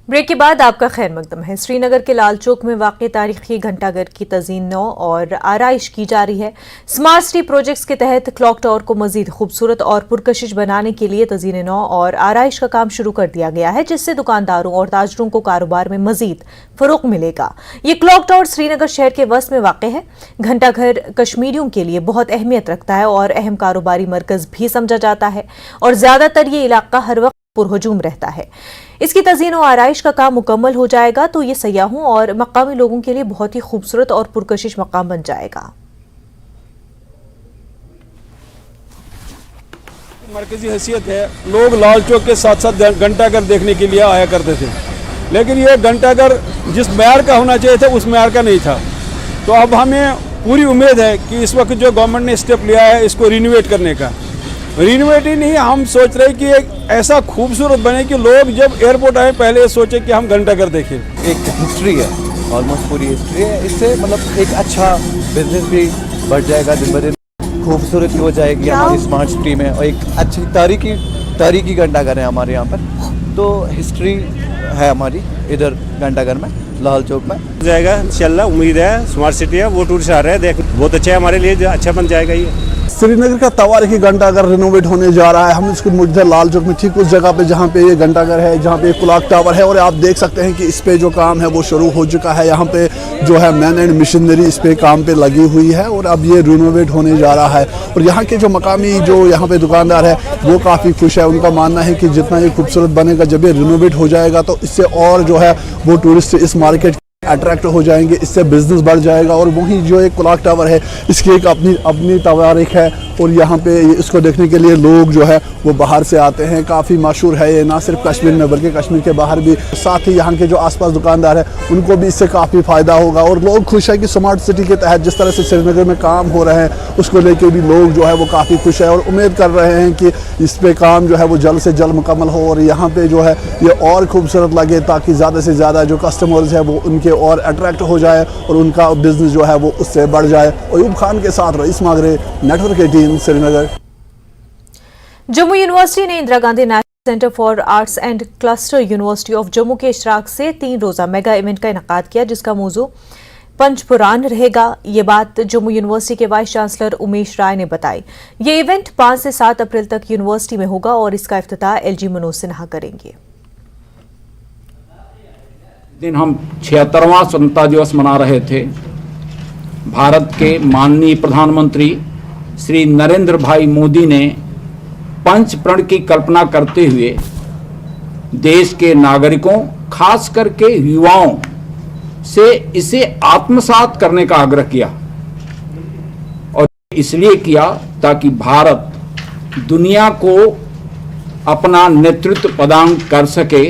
Break के बाद आपका खैर मकदम है। श्रीनगर के लाल चौक में वाक़ई तारीखी घंटाघर की तज़ीन नौ और आराइश की जा रही है। स्मार्ट सिटी प्रोजेक्ट्स के तहत क्लॉक टावर को मजीद खूबसूरत और पुरकशिश बनाने के लिए तज़ीन नौ और आराइश का काम शुरू कर दिया गया है, जिससे दुकानदारों और ताजरों को कारोबार में मजीद फरोग मिलेगा। ये क्लॉक टावर श्रीनगर शहर के वस्त में वाक़ है। घंटाघर कश्मीरियों के लिए बहुत अहमियत रखता है और अहम कारोबारी मरकज़ भी समझा जाता है और ज़्यादातर ये इलाका हर वक्त पुरहजूम रहता है। इसकी तज़ीन और आराइश का काम मुकम्मल हो जाएगा तो ये सयाहों और मकामी लोगों के लिए बहुत ही खूबसूरत और पुरकशिश मकाम बन जाएगा। मरकजी हैसियत है। लोग लाल चौक के साथ साथ घंटाघर देखने के लिए आया करते थे, लेकिन ये घंटाघर जिस मैार का होना चाहिए था उस मैार का नहीं था। तो अब हमें पूरी उम्मीद है कि इस वक्त जो गवर्नमेंट ने स्टेप लिया है इसको रिनोवेट करने का, रिनोवेट ही नहीं, हम सोच रहे कि एक ऐसा खूबसूरत बने कि लोग जब एयरपोर्ट आए पहले सोचे कि हम घंटाघर देखें। एक हिस्ट्री है, ऑलमोस्ट पूरी हिस्ट्री है। इससे मतलब एक अच्छा बिजनेस भी बढ़ जाएगा, दिन ब दिन खूबसूरती हो जाएगी हमारी स्मार्ट सिटी में, और एक अच्छी तारीखी घंटाघर है हमारे यहाँ पर। तो हिस्ट्री है हमारी इधर घंटाघर में, लाल चौक में जाएगा इंशाल्लाह। उम्मीद है स्मार्ट सिटी है, वो टूरिस्ट आ रहे हैं, देख बहुत अच्छा है हमारे लिए, अच्छा बन जाएगा। ये श्रीनगर का तवारीखी घंटाघर रिनोवेट होने जा रहा है। हम इसको मुझे लाल चौक में ठीक उस जगह पे जहाँ पे ये घंटाघर है, जहाँ पे क्लॉक टावर है, और आप देख सकते हैं कि इस पे जो काम है वो शुरू हो चुका है। यहाँ पे जो है मैन एंड मशीनरी इस पे काम पे लगी हुई है और अब ये रिनोवेट होने जा रहा है। और यहाँ के जो मकामी जो यहाँ पे दुकानदार है वो काफ़ी खुश है। उनका मानना है कि जितना ये खूबसूरत बनेगा, जब ये रिनोवेट हो जाएगा तो इससे और जो है वो टूरिस्ट इस मार्केट अट्रैक्ट हो जाएंगे, इससे बिजनेस बढ़ जाएगा। और वहीं जो एक क्लॉक टावर है इसकी एक अपनी तवारीख है और यहाँ पे इसको देखने के लिए लोग जो है वो बाहर से आते हैं। काफ़ी मशहूर है ये, ना सिर्फ कश्मीर में बल्कि कश्मीर के बाहर भी। साथ ही यहाँ के जो आसपास दुकानदार हैं उनको भी इससे काफ़ी फ़ायदा होगा और लोग खुश है कि स्मार्ट सिटी के तहत जिस तरह से श्रीनगर में काम हो रहे हैं उसको लेके भी लोग जो है वो काफ़ी खुश है और उम्मीद कर रहे हैं कि इस पे काम जो है वो जल्द से जल्द मुकम्मल हो और यहाँ पे जो है ये और खूबसूरत लगे, ताकि ज़्यादा से ज़्यादा जो कस्टमर्स है वो उनके और अट्रैक्ट हो जाए और उनका बिजनेस जो है वो उससे बढ़ जाए। अयूब खान के साथ rice Magrey, network 18 Srinagar. Jammu university ने Indira Gandhi national centre for arts and cluster university of Jammu के इशराक से 3 रोजा मेगा इवेंट का इनेकाद किया, जिसका मौजू पंचपुराण रहेगा। ये बात जम्मू यूनिवर्सिटी के वाइस चांसलर उमेश राय ने बताई। ये इवेंट 5 से 7 अप्रैल तक यूनिवर्सिटी में होगा और इसका इफ्तिताह एलजी मनोज सिन्हा करेंगे। दिन हम 76वां स्वतंत्रता दिवस मना रहे थे। भारत के माननीय प्रधानमंत्री श्री नरेंद्र भाई मोदी ने पंच प्रण की कल्पना करते हुए देश के नागरिकों, खास करके युवाओं से इसे आत्मसात करने का आग्रह किया, और इसलिए किया ताकि भारत दुनिया को अपना नेतृत्व प्रदान कर सके,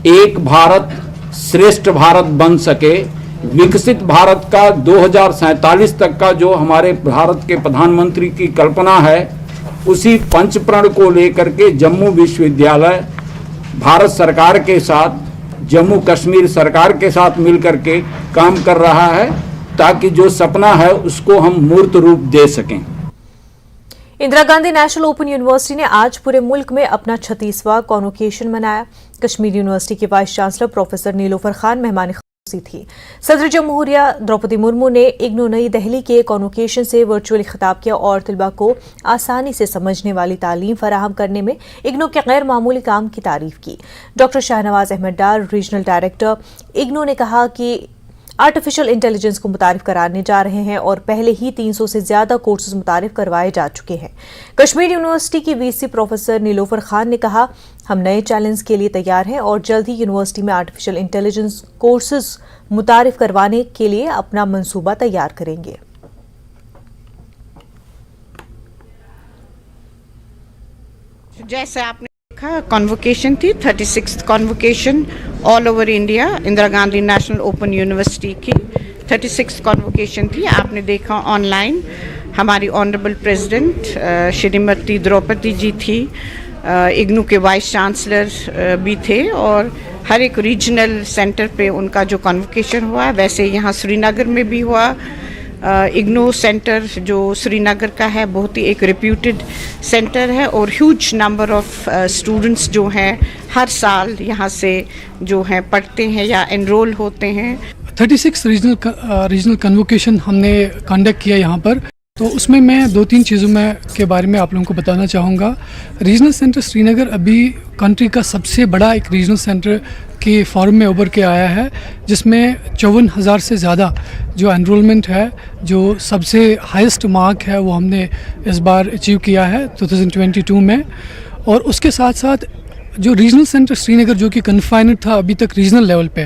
एक भारत श्रेष्ठ भारत बन सके, विकसित भारत का 2047 तक का जो हमारे भारत के प्रधानमंत्री की कल्पना है, उसी पंचप्रण को लेकर के जम्मू विश्वविद्यालय भारत सरकार के साथ, जम्मू कश्मीर सरकार के साथ मिलकर के काम कर रहा है, ताकि जो सपना है उसको हम मूर्त रूप दे सकें। Indira Gandhi national open university ने आज पूरे मुल्क में अपना 36वां कॉन्वोकेशन मनाया। कश्मीर यूनिवर्सिटी के vice chancellor professor Nilofar Khan मेहमान खुसूसी थी। सदर जमहूरिया द्रौपदी मुर्मू ने इग्नू नई दिल्ली के कॉन्वोकेशन से वर्चुअली खिताब किया और तलबा को आसानी से समझने वाली तालीम फराहम करने में इग्नू के गैर मामूली काम की तारीफ की। Doctor Shahnawaz Ahmad Dar, regional director IGNOU, ने कहा कि आर्टिफिशियल इंटेलिजेंस को मुतारिफ कराने जा रहे हैं और पहले ही 300 से ज्यादा कोर्सेज मुतारिफ करवाए जा चुके हैं। कश्मीर यूनिवर्सिटी की वीसी प्रोफेसर नीलोफर खान ने कहा, हम नए चैलेंज के लिए तैयार हैं और जल्द ही यूनिवर्सिटी में आर्टिफिशियल इंटेलिजेंस कोर्सेज मुतारिफ करवाने के लिए अपना मंसूबा तैयार करेंगे। जैसे आपने कॉन्वोकेशन थी 36th convocation all over India, Indira Gandhi national open university की 36th कॉन्वोकेशन थी। आपने देखा ऑनलाइन हमारी ऑनरेबल प्रेसिडेंट श्रीमती द्रौपदी जी थी, इग्नू के वाइस चांसलर भी थे और हर एक रीजनल सेंटर पे उनका जो कॉन्वोकेशन हुआ, वैसे यहाँ श्रीनगर में भी हुआ, इग्नू सेंटर जो श्रीनगर का है बहुत ही एक रिप्यूटेड सेंटर है और ह्यूज नंबर ऑफ स्टूडेंट्स जो हैं हर साल यहाँ से जो हैं पढ़ते हैं या एनरोल होते हैं। 36 रीजनल कन्वोकेशन हमने कंडक्ट किया यहाँ पर, तो उसमें मैं 2-3 चीज़ों में के बारे में आप लोगों को बताना चाहूँगा। रीजनल सेंटर श्रीनगर अभी कंट्री का सबसे बड़ा एक रीजनल सेंटर के फॉर्म में उभर के आया है, जिसमें 54,000 से ज़्यादा जो एनरोलमेंट है, जो सबसे हाईएस्ट मार्क है वो हमने इस बार अचीव किया है 2022 में। और उसके साथ साथ जो रीजनल सेंटर श्रीनगर जो कि कन्फाइनड था अभी तक रीजनल लेवल पे,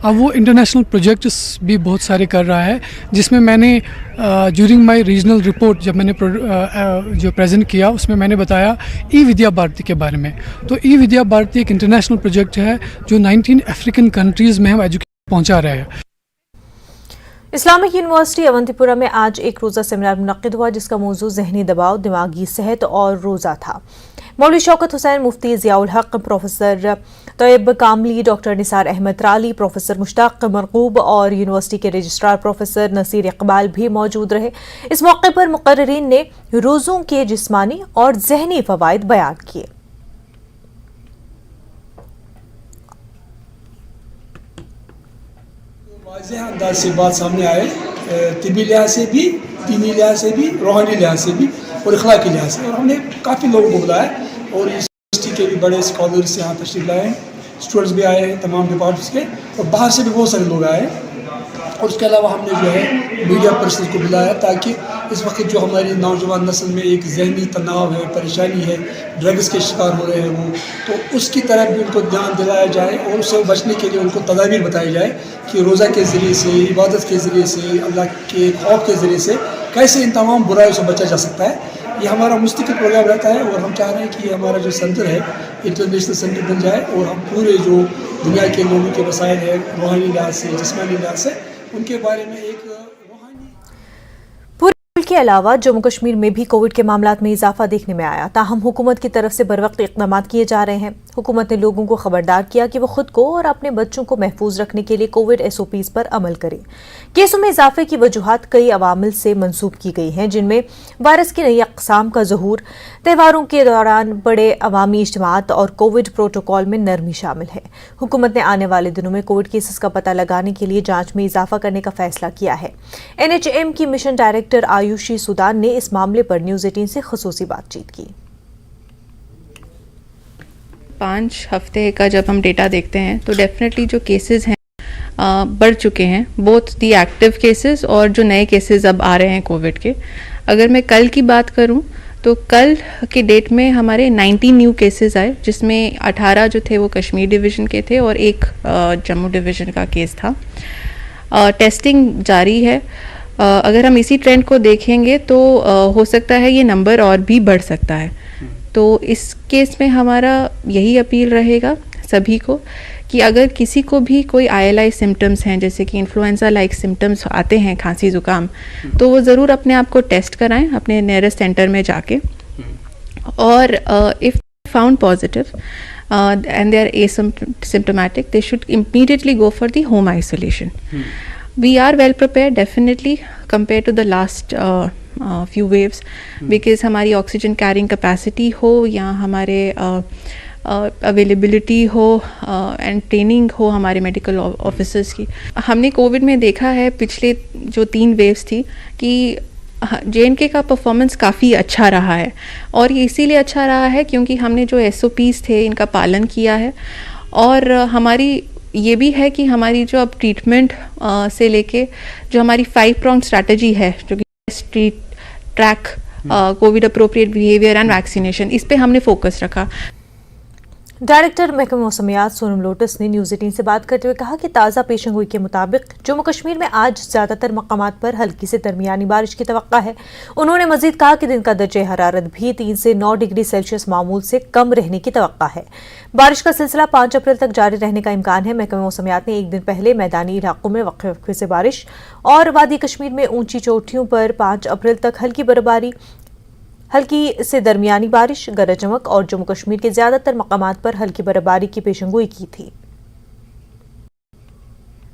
अब वो इंटरनेशनल प्रोजेक्ट्स भी बहुत सारे कर रहा है, जिसमें मैंने ड्यूरिंग माय रीजनल रिपोर्ट जब मैंने जो प्रेजेंट किया उसमें मैंने बताया ई विद्या भारती के बारे में। तो ई विद्या भारती एक इंटरनेशनल प्रोजेक्ट है जो 19 अफ्रीकन कंट्रीज़ में हम एजुकेशन पहुँचा रहे हैं। इस्लामिक यूनिवर्सिटी अवंतीपुरा में आज एक रोज़ा सेमिनार मुनक्किद हुआ, जिसका मौजू ज़हनी दबाव, दिमागी सेहत और रोज़ा था। मौलवी Shaukat Hussain, Mufti Ziaul Haq, professor Tayyab Kamli, doctor Nisar Ahmad Rali, professor Mushtaq Markub और यूनिवर्सिटी के रजिस्ट्रार प्रोफेसर नसीर इकबाल भी मौजूद रहे। इस मौके पर मुकर्रिरीन ने रोज़ों के जिस्मानी और ज़हनी फ़वाइद बयान किए। वाज़ेह अंदाज से बात सामने आए, तिबी लिहाज से भी, दीनी लिहाज से भी, रूहानी लिहाज से भी और अखलाकी लिहाज से। और हमने काफ़ी लोगों को बुलाया और यूनिवर्सिटी के भी बड़े स्कॉलर्स यहाँ तशरीफ लाए हैं, स्टूडेंट्स भी आए हैं तमाम डिपार्टमेंट्स के, और बाहर से भी बहुत सारे लोग आए हैं। और उसके अलावा हमने जो है मीडिया पर्सन को बुलाया ताकि इस वक्त जो हमारी नौजवान नस्ल में एक जहनी तनाव है, परेशानी है, ड्रग्स के शिकार हो रहे हैं वो, तो उसकी तरफ भी उनको ध्यान दिलाया जाए और उससे बचने के लिए उनको तदाबीर बताई जाए कि रोज़ा के ज़रिए से, इबादत के ज़रिए से, अल्लाह के खौफ के ज़रिए से कैसे इन तमाम बुराइयों से बचा जा सकता है। ये हमारा मुस्तकिल प्रोग्राम रहता है और हम चाह रहे हैं कि हमारा जो सेंटर है इंटरनेशनल सेंटर बन जाए और हम पूरे जो दुनिया के लोगों के मसाइल है रूहानी लिहाज से, जिस्मानी लिहाज से, उनके बारे में एक के अलावा जम्मू कश्मीर में भी कोविड के मामलात में इजाफा देखने में आया। ताहम हुकूमत की तरफ से बरवक्त इक़दाम किए जा रहे हैं। हुकूमत ने लोगों को खबरदार किया कि वो खुद को और अपने बच्चों को महफूज रखने के लिए कोविड SOPs पर अमल करें। केसों में इजाफे की वजूहात कई अवामिल से मंसूब की गई हैं, जिनमें वायरस की नई अक़साम का ज़हूर, त्योहारों के दौरान बड़े अवामी इज्तिमात और कोविड प्रोटोकॉल में नरमी शामिल है। हुकूमत ने आने वाले दिनों में कोविड केसेस का पता लगाने के लिए जाँच में इजाफा करने का फैसला किया है। NHM की मिशन डायरेक्टर आयुषी सुदान ने इस मामले पर न्यूज़ 18 से खुसूसी बातचीत की। 5 हफ्ते का जब हम डेटा देखते हैं तो डेफिनेटली जो केसेस हैं बढ़ चुके हैं, बोथ दी एक्टिव केसेस और जो नए केसेस अब आ रहे हैं कोविड के। अगर मैं कल की बात करूं तो कल के डेट में हमारे 19 न्यू केसेस आए, जिसमें 18 जो थे वो कश्मीर डिवीज़न के थे और एक जम्मू डिवीज़न का केस था। टेस्टिंग जारी है। अगर हम इसी ट्रेंड को देखेंगे तो हो सकता है ये नंबर और भी बढ़ सकता है। तो इस केस में हमारा यही अपील रहेगा सभी को कि अगर किसी को भी कोई ILI सिम्टम्स हैं, जैसे कि इन्फ्लुएंजा लाइक सिम्टम्स आते हैं, खांसी ज़ुकाम, तो वो ज़रूर अपने आप को टेस्ट कराएं अपने नियरेस्ट सेंटर में जाके। और if found positive and they are asymptomatic, they should immediately go for the home isolation. We are well prepared definitely compared to the last few waves, because हमारी ऑक्सीजन कैरिंग कैपेसिटी हो या हमारे availability हो and training हो हमारे medical officers की। हमने Covid में देखा है पिछले जो 3 वेव्स थी कि JNK का परफॉर्मेंस काफ़ी अच्छा रहा है, और ये इसीलिए अच्छा रहा है क्योंकि हमने जो SOPs थे इनका पालन किया है। और हमारी ये भी है कि हमारी जो अब ट्रीटमेंट से लेके जो हमारी 5 pronged स्ट्रैटेजी है, जो कि track, Covid appropriate behaviour and vaccination, इस पे हमने फोकस रखा। डायरेक्टर महकमा मौसमियात सोनम लोटस ने न्यूज़ 18 से बात करते हुए कहा कि ताज़ा पेशेंगोई के मुताबिक जम्मू कश्मीर में आज ज़्यादातर मकामात पर हल्की से दरमियानी बारिश की तवक्का है। उन्होंने मजीद कहा कि दिन का दर्जे हरारत भी 3 से 9 डिग्री सेल्सियस मामूल से कम रहने की तवक्का है। बारिश का सिलसिला 5 अप्रैल तक जारी रहने का इम्कान है। महकमा मौसमियात ने एक दिन पहले मैदानी इलाकों में वक्फे से बारिश और वादी कश्मीर में ऊंची चोटियों पर 5 अप्रैल तक हल्की से दरमियानी बारिश, गरज चमक और जम्मू कश्मीर के ज्यादातर मकामात पर हल्की बर्फबारी की पेशेंगोई की थी।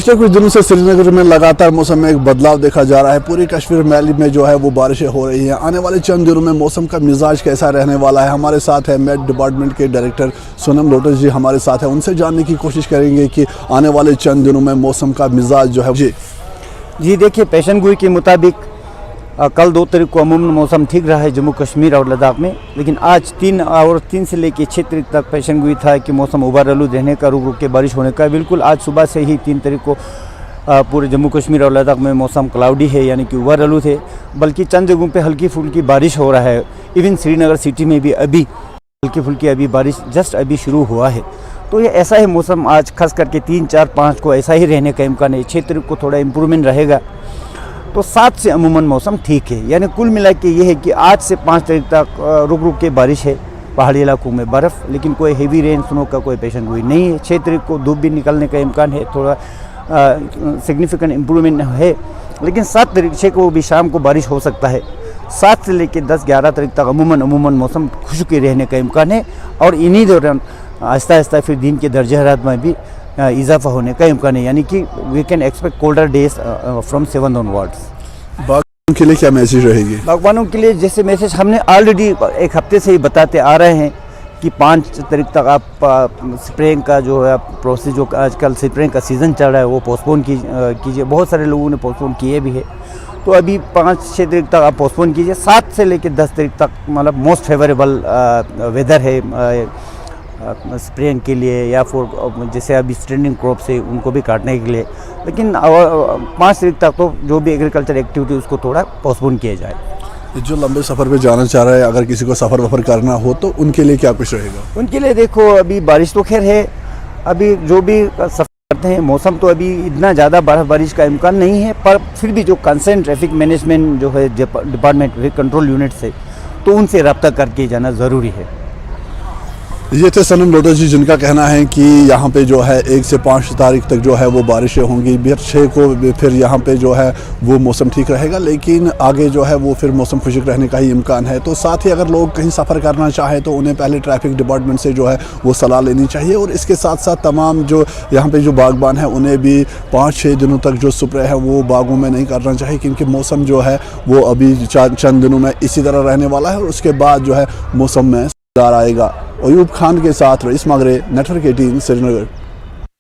पिछले कुछ दिनों से श्रीनगर में लगातार मौसम में एक बदलाव देखा जा रहा है। पूरी कश्मीर वैली में जो है वो बारिशें हो रही हैं। आने वाले चंद दिनों में मौसम का मिजाज कैसा रहने वाला है, हमारे साथ है मेट डिपार्टमेंट के डायरेक्टर सोनम लोटस जी हमारे साथ है। उनसे जानने की कोशिश करेंगे कि आने वाले चंद दिनों में मौसम का मिजाज जो है जी देखिए, पेशन गोई के मुताबिक कल 2 तारीख को अमूमन मौसम ठीक रहा है जम्मू कश्मीर और लद्दाख में, लेकिन आज 3 से लेकर 6 तारीख तक पेशन गोई था कि मौसम उबारालूद रहने का, रुक रुक के बारिश होने का। बिल्कुल आज सुबह से ही 3 तारीख को पूरे जम्मू कश्मीर और लद्दाख में मौसम क्लाउडी है, यानी कि उबारालूद है। बल्कि चंद जगहों पे हल्की फुल्की बारिश हो रहा है। इवन श्रीनगर सिटी में भी अभी हल्की फुल्की अभी बारिश जस्ट अभी शुरू हुआ है। तो ये ऐसा है मौसम, आज खास करके 3, 4, 5 को ऐसा ही रहने का इम्कान है। 6 तारीख को थोड़ा इम्प्रूवमेंट रहेगा, तो 7 से अमूमन मौसम ठीक है। यानी कुल मिला के ये है कि आज से 5 तारीख तक रुक रुक के बारिश है, पहाड़ी इलाकों में बर्फ़, लेकिन कोई हेवी रेन स्नो का कोई पेशन गोई नहीं है। 6 तारीख को धूप भी निकलने का इम्कान है, थोड़ा सिग्निफिकेंट इम्प्रूवमेंट है। लेकिन 7 तारीख को भी शाम को बारिश हो सकता है। 7 से लेकर 10-11 तारीख तक अमूमन मौसम खुशकी रहने का इम्कान है। और इन्हीं दौरान आहिस्ता आहिस्ता फिर दिन के दर्जे हरारत में भी इजाफा होने का इम्कान है, यानी कि we can expect colder days from 7 onwards. बागवानों के लिए क्या मैसेज रहेगी? बागवानों के लिए जैसे मैसेज हमने ऑलरेडी 1 हफ्ते से ही बताते आ रहे हैं कि 5 तारीख तक आप स्प्रेइंग का जो है प्रोसेस, जो आजकल स्प्रेइंग का सीज़न चल रहा है, वो पोस्टपोन कीजिए। बहुत सारे लोगों ने पोस्टपोन किए भी है, तो अभी 5-6 तारीख तक आप पोस्टपोन कीजिए। 7 से लेकर 10 तारीख तक मतलब मोस्ट फेवरेबल वेदर है स्प्रेइंग के लिए, या फिर जैसे अभी स्टैंडिंग क्रॉप से उनको भी काटने के लिए। लेकिन 5 तारीख तक तो जो भी एग्रीकल्चर एक्टिविटी उसको थोड़ा पोस्टपोन किया जाए। जो लंबे सफ़र पे जाना चाह रहा है, अगर किसी को सफ़र वफ़र करना हो तो उनके लिए क्या कुछ रहेगा? उनके लिए देखो, अभी बारिश तो खैर है, अभी जो भी सफ़र करते हैं, मौसम तो अभी इतना ज़्यादा बारिश का इम्कान नहीं है, पर फिर भी जो कंसर्न ट्रैफिक मैनेजमेंट जो है डिपार्टमेंट कंट्रोल यूनिट से, तो उनसे रब्ता करके जाना ज़रूरी है। ये थे सोनम लोटस जी, जिनका कहना है कि यहाँ पे जो है 1 से 5 तारीख तक जो है वो बारिशें होंगी। फिर 6 को फिर यहाँ पे जो है वो मौसम ठीक रहेगा, लेकिन आगे जो है वो फिर मौसम खुशक रहने का ही इम्कान है। तो साथ ही अगर लोग कहीं सफ़र करना चाहें तो उन्हें पहले ट्रैफिक डिपार्टमेंट से जो है वो सलाह लेनी चाहिए। और इसके साथ साथ तमाम जो यहाँ पे जो बागबान हैं उन्हें भी 5-6 दिनों तक जो स्प्रे है वो बागों में नहीं करना चाहिए, क्योंकि मौसम जो है वो अभी चंद दिनों में इसी तरह रहने वाला है और उसके बाद जो है मौसम में सुधार आएगा। अयूब खान के साथ रईस मगरे, नेटवर्क 18 श्रीनगर।